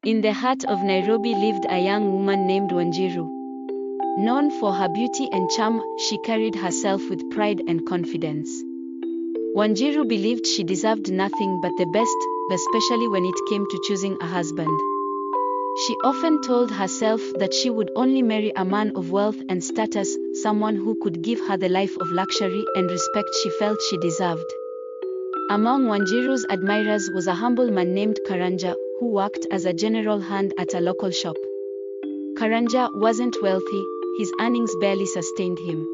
In the heart of Nairobi lived a young woman named Wanjiru. Known for her beauty and charm, she carried herself with pride and confidence. Wanjiru believed she deserved nothing but the best, especially when it came to choosing a husband. She often told herself that she would only marry a man of wealth and status, someone who could give her the life of luxury and respect she felt she deserved. Among Wanjiru's admirers was a humble man named Karanja, who worked as a general hand at a local shop. Karanja wasn't wealthy, his earnings barely sustained him.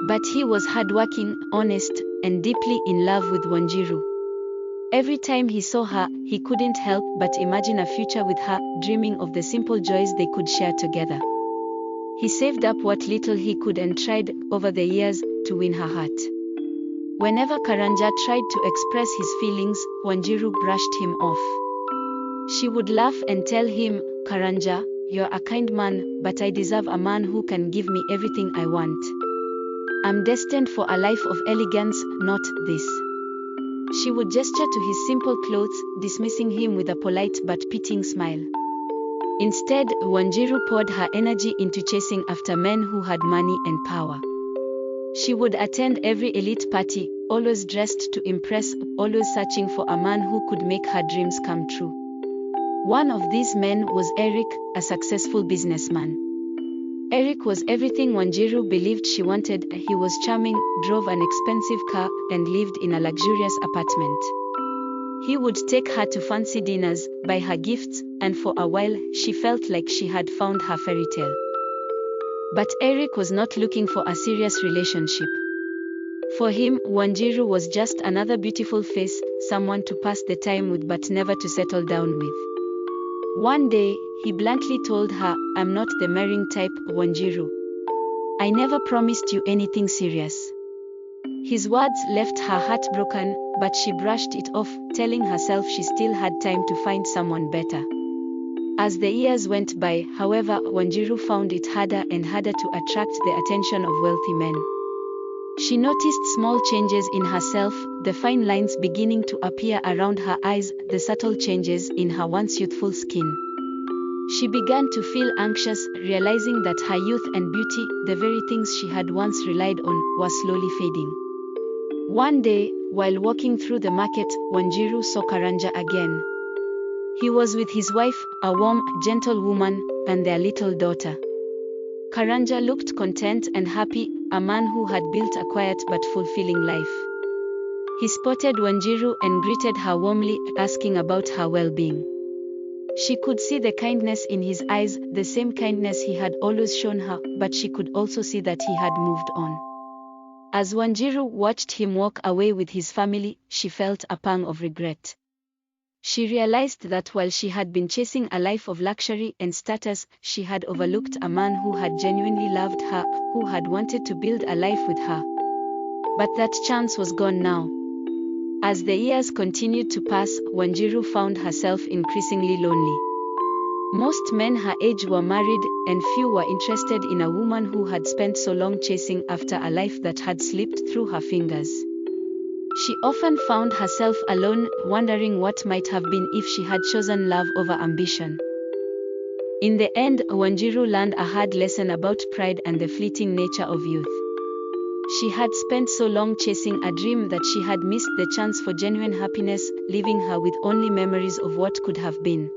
But he was hardworking, honest, and deeply in love with Wanjiru. Every time he saw her, he couldn't help but imagine a future with her, dreaming of the simple joys they could share together. He saved up what little he could and tried, over the years, to win her heart. Whenever Karanja tried to express his feelings, Wanjiru brushed him off. She would laugh and tell him, "Karanja, you're a kind man, but I deserve a man who can give me everything I want. I'm destined for a life of elegance, not this." She would gesture to his simple clothes, dismissing him with a polite but pitying smile. Instead, Wanjiru poured her energy into chasing after men who had money and power. She would attend every elite party, always dressed to impress, always searching for a man who could make her dreams come true. One of these men was Eric, a successful businessman. Eric was everything Wanjiru believed she wanted. He was charming, drove an expensive car, and lived in a luxurious apartment. He would take her to fancy dinners, buy her gifts, and for a while, she felt like she had found her fairy tale. But Eric was not looking for a serious relationship. For him, Wanjiru was just another beautiful face, someone to pass the time with but never to settle down with. One day, he bluntly told her, "I'm not the marrying type, Wanjiru. I never promised you anything serious." His words left her heartbroken, but she brushed it off, telling herself she still had time to find someone better. As the years went by, however, Wanjiru found it harder and harder to attract the attention of wealthy men. She noticed small changes in herself, the fine lines beginning to appear around her eyes, the subtle changes in her once youthful skin. She began to feel anxious, realizing that her youth and beauty, the very things she had once relied on, were slowly fading. One day, while walking through the market, Wanjiru saw Karanja again. He was with his wife, a warm, gentle woman, and their little daughter. Karanja looked content and happy, a man who had built a quiet but fulfilling life. He spotted Wanjiru and greeted her warmly, asking about her well-being. She could see the kindness in his eyes, the same kindness he had always shown her, but she could also see that he had moved on. As Wanjiru watched him walk away with his family, she felt a pang of regret. She realized that while she had been chasing a life of luxury and status, she had overlooked a man who had genuinely loved her, who had wanted to build a life with her. But that chance was gone now. As the years continued to pass, Wanjiru found herself increasingly lonely. Most men her age were married, and few were interested in a woman who had spent so long chasing after a life that had slipped through her fingers. She often found herself alone, wondering what might have been if she had chosen love over ambition. In the end, Wanjiru learned a hard lesson about pride and the fleeting nature of youth. She had spent so long chasing a dream that she had missed the chance for genuine happiness, leaving her with only memories of what could have been.